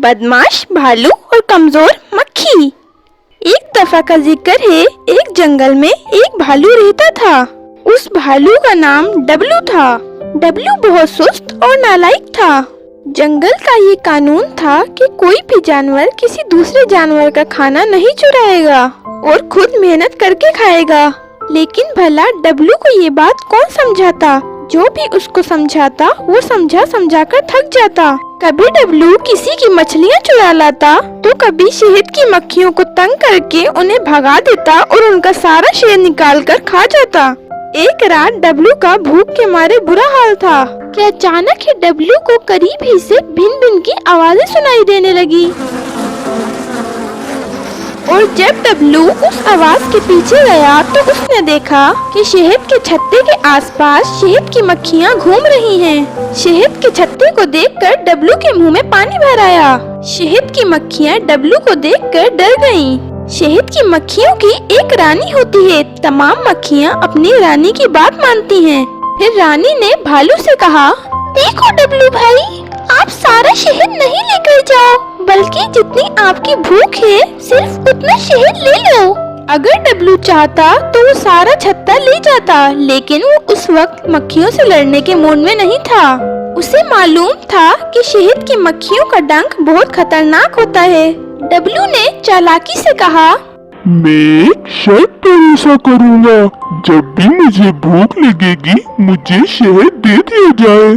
बदमाश भालू और कमजोर मक्खी। एक दफा का जिक्र है, एक जंगल में एक भालू रहता था। उस भालू का नाम डब्लू था। डब्लू बहुत सुस्त और नालायक था। जंगल का ये कानून था कि कोई भी जानवर किसी दूसरे जानवर का खाना नहीं चुराएगा और खुद मेहनत करके खाएगा। लेकिन भला डब्लू को ये बात कौन समझाता? जो भी उसको समझाता वो समझा कर थक जाता। कभी डब्लू किसी की मछलियाँ चुरा लाता तो कभी शहद की मक्खियों को तंग करके उन्हें भगा देता और उनका सारा शहद निकाल कर खा जाता। एक रात डब्लू का भूख के मारे बुरा हाल था कि अचानक ही डब्लू को करीब ही से भिन भिन की आवाजें सुनाई देने लगी। और जब डब्लू उस आवाज के पीछे गया तो उसने देखा कि शहद के छत्ते के आसपास शहद की मक्खियाँ घूम रही हैं। शहद के छत्ते को देखकर डब्लू के मुंह में पानी भर आया। शहद की मक्खियाँ डब्लू को देखकर डर गईं। शहद की मक्खियों की एक रानी होती है। तमाम मक्खियाँ अपनी रानी की बात मानती हैं। फिर रानी ने भालू से कहा, देखो डब्लू भाई, आप सारा शहद नहीं लेकर जाओ, बल्कि जितनी आपकी भूख है सिर्फ उतना शहद ले लो। अगर डब्लू चाहता तो वो सारा छत्ता ले जाता, लेकिन वो उस वक्त मक्खियों से लड़ने के मूड में नहीं था। उसे मालूम था कि शहद की मक्खियों का डंक बहुत खतरनाक होता है। डब्लू ने चालाकी से कहा, मैं शर्त पर ऐसा करूँगा, जब भी मुझे भूख लगेगी मुझे शहद दे दिया जाए।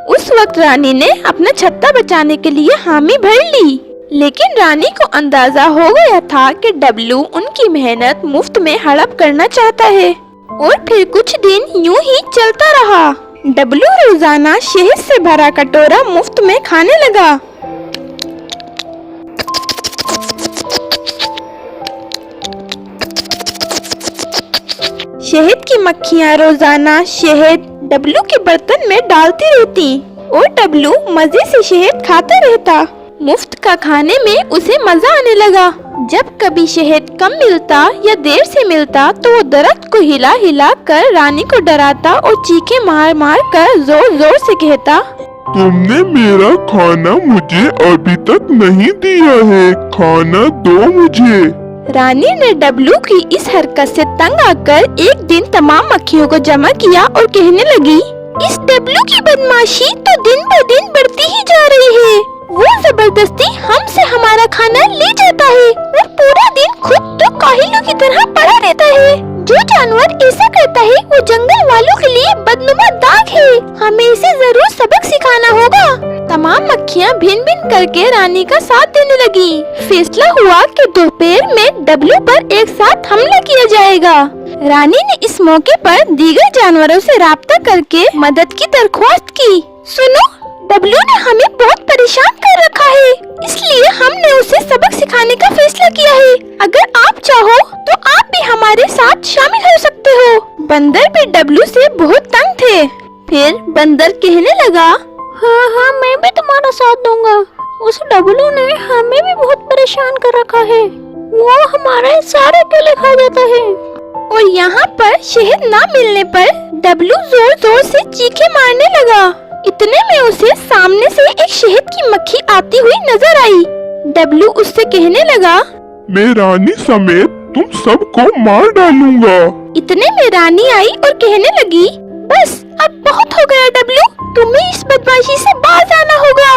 उस वक्त रानी ने अपना छत्ता बचाने के लिए हामी भर ली, लेकिन रानी को अंदाजा हो गया था कि डब्लू उनकी मेहनत मुफ्त में हड़प करना चाहता है। और फिर कुछ दिन यूं ही चलता रहा। डब्लू रोजाना शहद से भरा कटोरा मुफ्त में खाने लगा। शहद की मक्खियाँ रोजाना शहद डब्लू के बर्तन में डालती रहती और डब्लू मजे से शहद खाता रहता। मुफ्त का खाने में उसे मजा आने लगा। जब कभी शहद कम मिलता या देर से मिलता तो वो दरख्त को हिला हिला कर रानी को डराता और चीखे मार मार कर जोर जोर से कहता, तुमने मेरा खाना मुझे अभी तक नहीं दिया है, खाना दो मुझे। रानी ने डब्लू की इस हरकत से तंग आकर एक दिन तमाम मक्खियों को जमा किया और कहने लगी, इस डब्लू की बदमाशी तो दिन ब दिन बढ़ती ही जा रही है। वो जबरदस्ती हमसे हमारा खाना ले जाता है और पूरा दिन खुद तो काहिलों की तरह पड़ा रहता है। जो जानवर ऐसा करता है वो जंगल वालों के लिए बदनुमा दाग है। हमें इसे जरूर सबक सिखाना होगा। तमाम मक्खियाँ भिन भिन करके रानी का साथ देने लगी। फैसला हुआ कि दोपहर में डब्लू पर एक साथ हमला किया जाएगा। रानी ने इस मौके पर दीगर जानवरों से राब्ता करके मदद की दरख्वास्त की। सुनो, डब्लू ने हमें बहुत परेशान कर रखा है, इसलिए हमने उसे सबक सिखाने का फैसला किया है। अगर आप चाहो तो आप भी हमारे साथ शामिल हो सकते हो। बंदर भी डब्लू से बहुत तंग थे। फिर बंदर कहने लगा, हाँ, मैं भी तुम्हारा साथ दूंगा। उस डब्लू ने हमें भी बहुत परेशान कर रखा है। वो हमारे सारे केले खा जाता है। और यहाँ पर शहद ना मिलने पर डब्लू जोर जोर से चीखे मारने लगा। इतने में उसे सामने से एक शहद की मक्खी आती हुई नजर आई। डब्लू उससे कहने लगा, मैं रानी समेत तुम सबको मार डालूंगा। इतने में रानी आई और कहने लगी, बस अब बहुत हो गया डब्लू, तुम्हें इस बदमाशी से बाज आना होगा।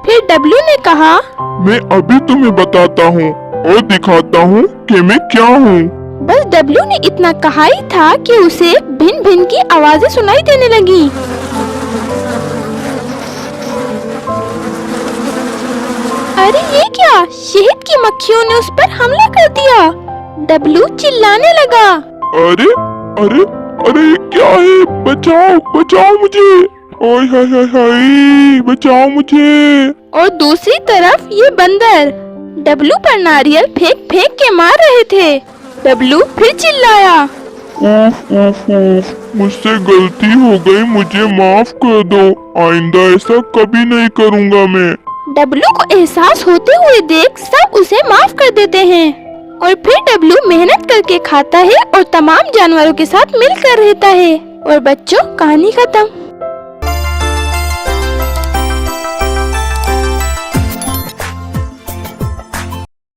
फिर डब्लू ने कहा, मैं अभी तुम्हें बताता हूँ और दिखाता हूँ कि मैं क्या हूँ। बस डब्लू ने इतना कहा ही था कि उसे भिन भिन की आवाजें सुनाई देने लगी। अरे ये क्या, शहद की मक्खियों ने उस पर हमला कर दिया। डब्लू चिल्लाने लगा, अरे अरे अरे ये क्या है, बचाओ बचाओ मुझे, ओए हाय हाय हाय, बचाओ मुझे। और दूसरी तरफ ये बंदर डब्लू पर नारियल फेंक फेंक के मार रहे थे। डब्लू फिर चिल्लाया, उफ उफ उफ, मुझसे गलती हो गई, मुझे माफ कर दो, आइंदा ऐसा कभी नहीं करूँगा मैं। डब्लू को एहसास होते हुए देख सब उसे माफ कर देते हैं और फिर डब्लू मेहनत करके खाता है और तमाम जानवरों के साथ मिलकर रहता है। और बच्चों, कहानी खत्म।